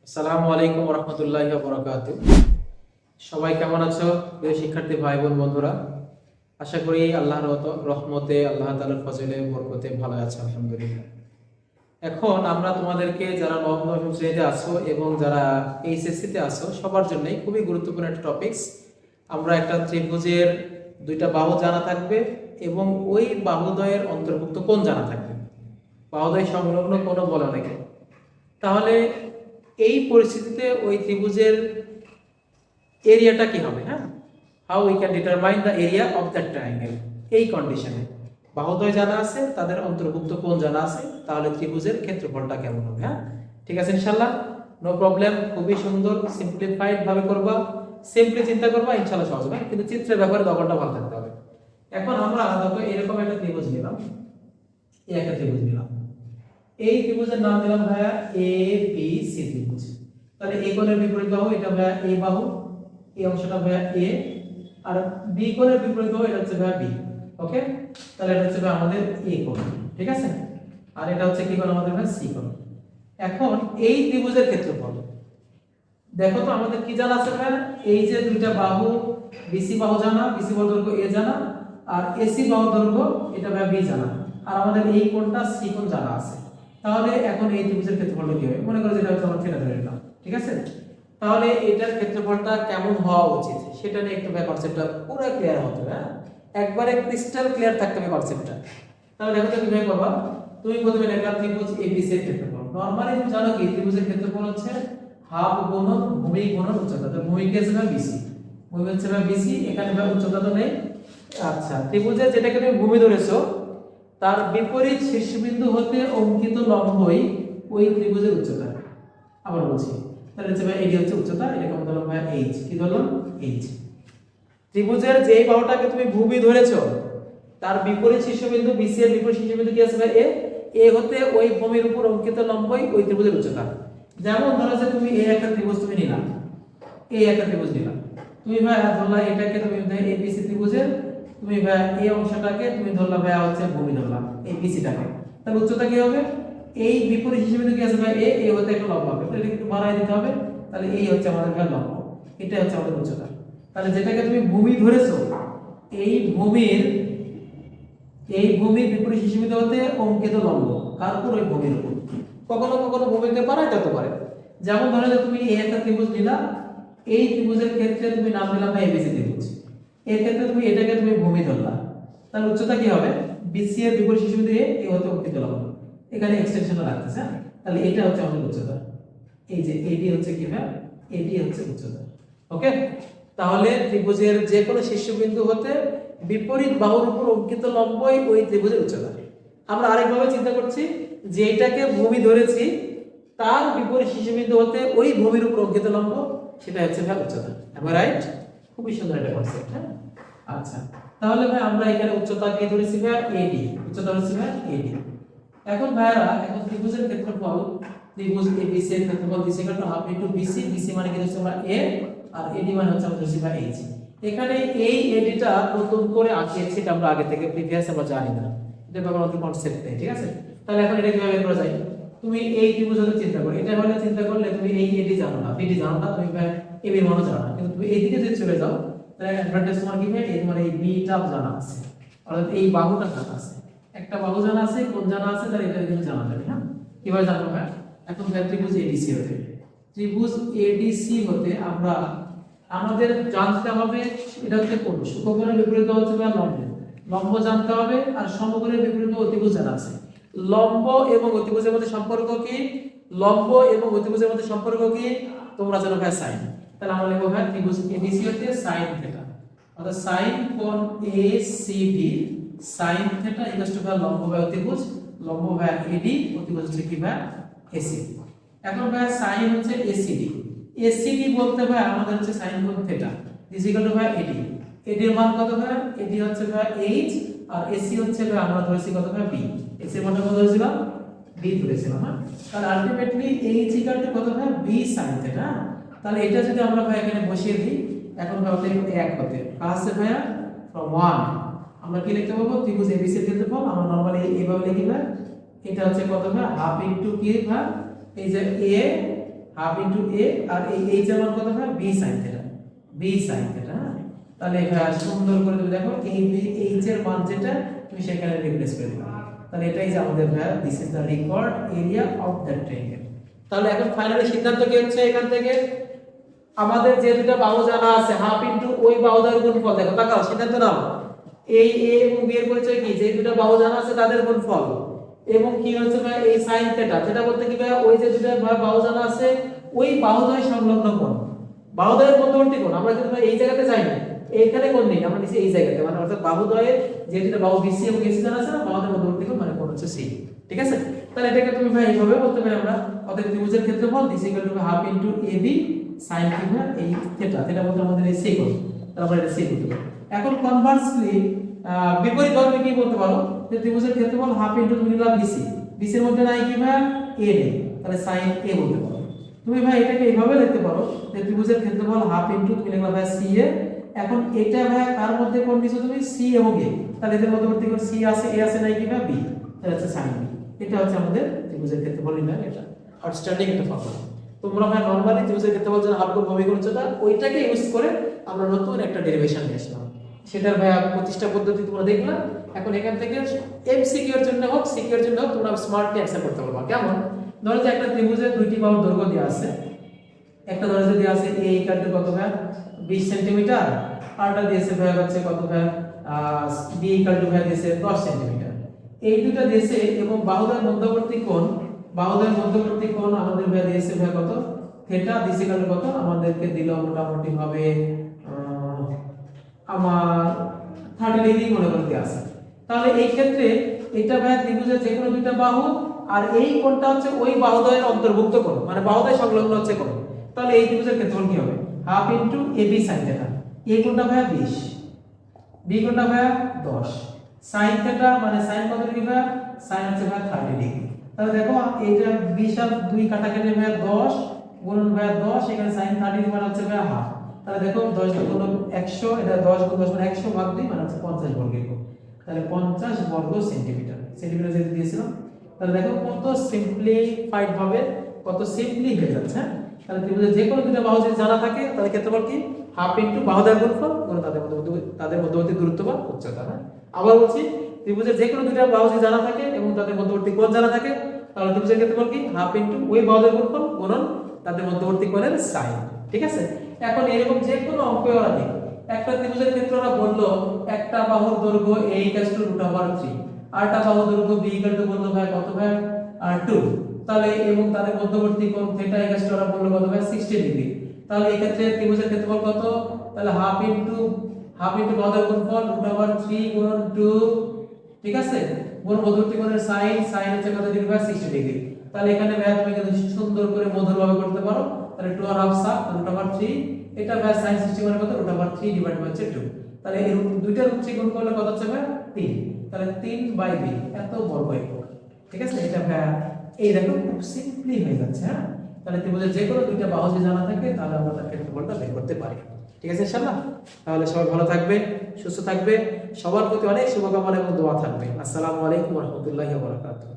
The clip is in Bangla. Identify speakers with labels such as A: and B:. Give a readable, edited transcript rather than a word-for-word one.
A: আসসালামু আলাইকুম রহমতুল্লাহি ওয়া বারাকাতুহু। সবাই কেমন আছো প্রিয় শিক্ষার্থী ভাই বোন বন্ধুরা? আশা করি আল্লাহর রহমতে, আল্লাহ তাআলার ফজলে বরকতে ভালো আছো আলহামদুলিল্লাহ। এখন আমরা তোমাদেরকে যারা নবম দশম শ্রেণীতে আছো এবং যারা এইচএসসি তে আছো সবার জন্যই খুবই গুরুত্বপূর্ণ একটা টপিকস। আমরা একটা ত্রিভুজের দুইটা বাহু জানা থাকবে এবং ওই বাহুদ্বয়ের অন্তর্ভুক্ত কোণ জানা থাকবে। বাহুদ্বয় সংলগ্ন কোণ বলে অনেকে। তাহলে এই পরিস্থিতিতে ওই ত্রিভুজের এরিয়াটা কি হবে? হ্যাঁ, how we can determine the area of that triangle. এই কন্ডিশনে বাহুদ্বয় জানা আছে, তাদের অন্তর্ভুক্ত কোণ জানা আছে, তাহলে ত্রিভুজের ক্ষেত্রফলটা কেমন হবে? হ্যাঁ, ঠিক আছে ইনশাআল্লাহ, নো প্রবলেম। খুবই সুন্দর সিম্পলিফাইড ভাবে করবা, সিম্পলি চিন্তা করবা, ইনশাআল্লাহ সহজ হবে। কিন্তু চিত্রের ব্যাপারে দখলটা ভালো থাকতে হবে। এখন আমরা দেখো এরকম একটা ত্রিভুজ নিলাম, এই একটা ত্রিভুজ নিলাম, এই ত্রিভুজের নাম দিলাম ভাইয়া এ বি সি ত্রিভুজ। তাহলে এ কোণের বিপরীত বাহু এটা ভাইয়া এ বাহু, এই অংশটা ভাইয়া এ, আর বি কোণের বিপরীত বাহু এটা হচ্ছে ভাইয়া বি। ওকে, তাহলে এটা হচ্ছে ভাইয়া আমাদের এ কোণ, ঠিক আছে? আর এটা হচ্ছে কি কোণ আমাদের ভাইয়া সি কোণ। এখন এই ত্রিভুজের ক্ষেত্রফল দেখো তো আমাদের কি জানা আছে ভাইয়া? এই যে দুইটা বাহু, বিসি বাহু জানা, বিসি বাহু দৈর্ঘ্য এ জানা, আর এসি বাহু দৈর্ঘ্য এটা ভাইয়া বি জানা, আর আমাদের এই কোণটা সি কোণ জানা আছে। তাহলে এখন এই ত্রিভুজের ক্ষেত্রফলটা কি হবে? মনে করো যেটা হচ্ছে আমরা থিটা ধরে নিলাম, ঠিক আছে? তাহলে এটার ক্ষেত্রফলটা কেমন হওয়া উচিত সেটা নিয়ে একটু কনসেপ্টটা পুরো ক্লিয়ার হতে হবে। হ্যাঁ, একবারে ক্রিস্টাল ক্লিয়ার থাকতে হবে কনসেপ্টটা। তাহলে দেখো তো কিভাবে করবা। তুমি প্রথমে লেখা ত্রিভুজ এবিসি এর ক্ষেত্রফল। নরমালি তুমি জানো কি ত্রিভুজের ক্ষেত্রফল হচ্ছে হাফ গুণন ভূমি গুণন উচ্চতা। তো ভূমি কি আছে ভাই বিসি, ভূমি হচ্ছে ভাই বিসি, এখানে ভাই উচ্চতা তো নেই। আচ্ছা, ত্রিভুজের যেটাকে তুমি ভূমি ধরেছো তার বিপরীত শীর্ষবিন্দু হতে অঙ্কিত লম্বই ওই ত্রিভুজের উচ্চতা। আবার বলছি, তাহলে হচ্ছে ভাই এটি হচ্ছে উচ্চতা, এটাকে আমরা ধরলাম ভাই এইচ। কি ধরলাম? এইচ। ত্রিভুজের যেই বাহুটাকে তুমি ভূমি ধরেছো তার বিপরীত শীর্ষবিন্দু বিসি এর বিপরীত শীর্ষবিন্দু কি আছে ভাই এ, এ হতে ওই ভূমির উপর অঙ্কিত লম্বই ওই ত্রিভুজের উচ্চতা। যেমন ধরো যে তুমি এই একটা ত্রিভুজ তুমি নিলাম, এই একটা ত্রিভুজ নিলাম, তুমি ভাই ধরলা এটাকে তুমি এবিসি ত্রিভুজের তুমি ভাই এই অংশটাকে তুমি ধরলা ভাই হচ্ছে ভূমি ধরলাম এই বিসিটাকে। তাহলে উচ্চতা কি হবে? এই বিপরীত হিসেবে কি আছে ভাই এ হতে একটা লম্ব হবে, তাহলে একটু বাড়াই দিতে হবে। তাহলে এই হচ্ছে আমাদের ভাই লম্ব, এটা হচ্ছে আমাদের উচ্চতা। তাহলে যেটাকে তুমি ভূমি ধরেছো এই ভূমির বিপরীত হিসেবে হতে অঙ্কিত লম্ব কার উপর? ওই ভূমির উপর। কখনো কখনো ভূমিকে বাড়াই যেতে পারে। যেমন ধরো যে তুমি এই একটা ত্রিভুজ নিলা, এই ত্রিভুজের ক্ষেত্রে তুমি নাম দিলাম ভাই এবিসি ত্রিভুজ, এর ক্ষেত্রে তুমি এটাকে তুমি ভূমি ধরলা, তাহলে উচ্চতা কি হবে? বিসি এর বিপরীত শীর্ষবিন্দু এ হতে অঙ্কিত লম্ব, এখানে এক্সটেনশন রাখতেছে। তাহলে এটা হচ্ছে আমাদের উচ্চতা। এই যে এডি হচ্ছে কি ভাই? এডি হচ্ছে উচ্চতা। ওকে, তাহলে ত্রিভুজের যে কোনো শীর্ষবিন্দু হতে বিপরীত বাহুর উপর অঙ্কিত লম্বই ওই ত্রিভুজের উচ্চতা। আমরা আরেকভাবে চিন্তা করছি যে এটাকে ভূমি ধরেছি তার বিপরীত শীর্ষবিন্দু হতে ওই ভূমির উপর অঙ্কিত লম্ব, সেটা হচ্ছে ভাই উচ্চতা। Am right? খুবই সুন্দর একটা কনসেপ্ট। হ্যাঁ, আচ্ছা, তাহলে ভাই আমরা এখানে উচ্চতা কি ধরেছি ভাই? এডি, উচ্চতা ধরেছি ভাই এডি। এখন ভাইরা এখন ত্রিভুজের ক্ষেত্রফল, ত্রিভুজ এবিসি এর ক্ষেত্রফল দিছে কত? হাফ ইনটু বিসি, বিসি মানে কি হচ্ছে আমরা এ, আর এডি মানে হচ্ছে আমরা ধরেছি ভাই এইচ। এখানে এই এডিটা নতুন করে আঁকিয়েছি, এটা আমরা আগে থেকে প্রিভিয়াস আমরা জানি না, এটা ব্যাপারে আমাদের কনসেপ্ট নেই, ঠিক আছে? তাহলে এখন এটা কিভাবে করা যায়? তুমি এই ত্রিভুজের চিন্তা করো, এটা হলে চিন্তা করলে তুমি এই এডি জানো না, বিডি জানো না, তুমি ভাই এবি মানও জানো না, কিন্তু তুমি এইদিকে যদি চলে যাও তাহলে অ্যাডভান্টেজ তোমার কি ভাই? এই তোমার এই বিটা জানা আছে, অর্থাৎ এই বাহুটা জানা আছে, একটা বাহু জানা আছে, কোণ জানা আছে, তাহলে এটা কিন্তু জানা যাবে। হ্যাঁ, কিভাবে জানবো ভাই? এখন ত্রিভুজ এডিসি হতে, ত্রিভুজ এডিসি হতে আমরা আমাদের জানতে হবে এটা হচ্ছে কোণ, সমকোণের বিপরীত হচ্ছে ভাই লম্ব, লম্ব জানতে হবে, আর সমকোণের বিপরীত অতিভুজ জানা আছে। লম্ব এবং অতিভুজের মধ্যে সম্পর্ক কি? লম্ব এবং অতিভুজের মধ্যে সম্পর্ক কি? তোমরা জানো ভাই সাইন। তাহলে আমরা লিখব ভাই ত্রিভুজ এডিসি হতে সাইন থিটা, অর্থাৎ সাইন কোণ ACD sin theta equal to ভাই লম্ব বাই অতিভুজ, লম্ব বাই এডি, অতিভুজ হচ্ছে কি ভাই এসি। এখন ভাই sin হচ্ছে এসিডি, এসিডি বলতে ভাই আমাদের হচ্ছে sin কোণ থিটা ইজ ইকুয়াল টু ভাই এডি, এডি এর মান কত ভাই? এডি হচ্ছে ভাই এইচ, আর এসি হচ্ছে ভাই আমরা ধরেছি কত ভাই বি, এসি এর মানটা কত ধরেছিলাম? বি ধরেছিলাম। হ্যাঁ, তাহলে আলটিমেটলি এইচ ইকুয়াল টু কত ভাই? B sin theta. তাহলে এটা যদি আমরা ভাই এখানে বসিয়ে দিই, এখন ভাই হতে 1 হতে আসছে ভাই from 1 আমরা কি লিখতে পারবো? ত্রিভুজ এবিসি এর ক্ষেত্রফল আমরা নরমালি এইভাবে লিখি ভাই, এটা হচ্ছে কত ভাই? হাফ ইনটু কি ভাই? এই যে এ হাফ ইনটু এ, আর এই এইচ এর মান কত হয় b sin theta, b sin theta. হ্যাঁ, তাহলে এখানে সুন্দর করে তুমি দেখো এই এইচ এর মান যেটা তুমি সেখানে রিপ্লেস করে দিবে। তাহলে এটাই যে আমাদের ভাই this is the required area of that triangle. তাহলে এখন ফাইনালি সিদ্ধান্ত কি হচ্ছে এখান থেকে, আমাদের যে দুটো বাহু জানা আছে হাফ ইনটু ওই বাহুদ্বয়ের গুণফল, দেখো তাকাও সিদ্ধান্ত নাও, এই এ এবং বি এর পরিচয় কি, যে দুটো বাহু জানা আছে তাদের গুণফল, এবং কি হচ্ছে ভাই এই sin থিটা, থিটা বলতে কি ভাই ওই যে দুটো বাহু জানা আছে ওই বাহুদ্বয় সংলগ্ন কোণ, বাহুদ্বয়ের মধ্যবর্তী কোণ। আমরা কিন্তু ভাই এই জায়গাতে যাই না, এইখানে কোণ নেই, আমরা নিচে এই জায়গাতে, মানে অর্থাৎ বাহুদ্বয়ের যে দুটো বাহু BC এবং AC জানা আছে না, বাহুদ্বয়ের মধ্যবর্তী কোণ মানে কোণ হচ্ছে C। ঠিক আছে, তাহলে এটাকে তুমি ভাই এইভাবে বলতে পারি আমরা, অতএব ত্রিভুজের ক্ষেত্রফল this equal to half into AB sin theta, এই থিটা, থিটা বলতে আমাদের এই C কোণ, তাহলে আমরা এটা C বলতে পারি। এখন কনভার্সলি বিপরীত ভাবে কি বলতে পারো, যে ত্রিভুজের ক্ষেত্রফল হাফ ইনটু তুমি নিলাম BC, BC এর মধ্যে নাই কি ভাই A নেই, তাহলে sin A বলতে পারো। তুমি ভাই এটাকে এইভাবে লিখতে পারো যে ত্রিভুজের ক্ষেত্রফল হাফ ইনটু তুমি লিখলা ভাই CA, এখন এটা ভাই কার মধ্যে কোণ দিছো তুমি C এবং A, তাহলে এদের মধ্যবর্তী কোণ C আছে, A আছে নাই কি ভাই B, তাহলে হচ্ছে sin B। এটা হচ্ছে আমাদের ত্রিভুজের ক্ষেত্রফল নির্ণয়, এটা আউটস্ট্যান্ডিং একটা ফর্মুলা। তোমরা ভাই নরমালি ত্রিভুজের ক্ষেত্রফল যেন হাফ গুণ ভূমি গুণ উচ্চতা, ওইটাকে ইউজ করে আমরা নতুন একটা ডেরিভেশন নিয়ে আসলাম, সেটার ভাই প্রতিষ্ঠা পদ্ধতি তোমরা দেখলা। এখন এখান থেকে এমসিকিউ এর জন্য হোক সিকিউ এর জন্য হোক তোমরা স্মার্টলি অ্যানসার করতে পারবা। কেমন, ধরো যে একটা ত্রিভুজের দুইটি বাহুর দৈর্ঘ্য দেওয়া আছে, একটা ধরো যে দেওয়া আছে a ইকুয়াল টু কত ভাই 20 সেন্টিমিটার, আরটা দিয়েছে ভাই হচ্ছে কত ভাই b ইকুয়াল টু ভাই দিয়েছে 10 সেন্টিমিটার। এই দুটো দিয়েছে এবং বাহুদ্বয়ের মধ্যবর্তী কোণ, বাহুদ্বয়ের মধ্যবর্তী কোণ আমাদের ভাই দিয়েছে ভাই কত থিটা, দিয়েছে কত আমাদেরকে দিল মোটামুটি ভাবে আমার 30 ডিগ্রি মনে করতে আছে। তাহলে এই ক্ষেত্রে এটা ভাই ত্রিভুজের যে কোনো দুইটা বাহু, আর এই কোণটা হচ্ছে ওই বাহুদ্বয়ের অন্তর্ভুক্ত কোণ, মানে বাহুদ্বয় সংলগ্ন হচ্ছে কোণ। তাহলে এই ত্রিভুজের ক্ষেত্রফল কি হবে half into AB sin theta, এই কোণটা ভাই 20, B কোণটা ভাই 10, sin থিটা মানে sin কত ডিগ্রি ভাই, sin হচ্ছে ভাই 30 ডিগ্রি। তাহলে দেখো এইটা 20 আর 2 কাটাকাটি ভাই 10 গুণন ভাই 10, এখানে sin 30 মানে হচ্ছে ভাই হাফ। তাহলে দেখো 10 গুণ 100, এটা 10 গুণ 10 মানে 100 ভাগ 2 মানে হচ্ছে 50 বর্গের কোণ। তাহলে 50 বর্গ সেন্টিমিটার, সেন্টিমিটার যেটা দিয়েছিলাম। তাহলে দেখো কত সিম্পলিফাইড ভাবে কত সিম্পলি হয়ে যাচ্ছে। তাহলে ত্রিভুজের যে কোনো দুটো বাহু যদি জানা থাকে তাহলে ক্ষেত্রফল কি হাফ ইনটু বাহুদ্বয়ের গুণফল গুণ তাদের মধ্যবর্তী দূরত্ব বা উচ্চতা। হ্যাঁ, আবার বলছি ত্রিভুজের যে কোনো দুটো বাহু যদি জানা থাকে এবং তাদের মধ্যবর্তী কোণ জানা থাকে তাহলে ত্রিভুজের ক্ষেত্রফল কি হাফ ইনটু ওই বাহুদ্বয়ের গুণফল গুণন তাদের মধ্যবর্তী কোণের সাইন। ঠিক আছে, এখন এরকম যে কোনো অঙ্ক ওরা নেই, একটা ত্রিভুজের ক্ষেত্রে ওরা বললো একটা বাহুর দৈর্ঘ্য a = √3, আরটা বাহুর দৈর্ঘ্য b = বললো ভাই কত ভাই 2, তাহলে এবং তাদের মধ্যবর্তী কোণ থিটা = ওরা বললো কত ভাই 60 ডিগ্রি। তাহলে এই ক্ষেত্রে ত্রিভুজের ক্ষেত্রফল কত, তাহলে হাফ ইনটু বাহুর গুণফল √3 গুণন 2, ঠিক আছে, গুণ মধ্যবর্তী কোণের sin, sin হচ্ছে কত ডিগ্রি ভাই 60 ডিগ্রি। তাহলে এখানে ম্যাথ তুমি কিন্তু সুন্দর করে মধুরভাবে করতে পারো। তাহলে 2.5 সাব √3, এটা ভাই sin 60 মানে কত √3 ডিভাইড বাই 2, তাহলে এই দুইটা √3 গুণ করলে কত হচ্ছে ভাই 3, তাহলে 3/b এত বর্গ একক। ঠিক আছে, এটা ভাই এই দেখো খুব সিম্পলি হয়ে যাচ্ছে। হ্যাঁ, তাহলে ত্রিভুজের যে কোনো দুইটা বাহু যদি জানা থাকে তাহলে আমরা তার ক্ষেত্রফলটা বের করতে পারি। ঠিক আছে ইনশাআল্লাহ, তাহলে সবাই ভালো থাকবে, সুস্থ থাকবে, সবার প্রতি অনেক শুভকামনা এবং দোয়া থাকবে। আসসালামু আলাইকুম ওয়া রাহমাতুল্লাহি ওয়া বারাকাতুহু।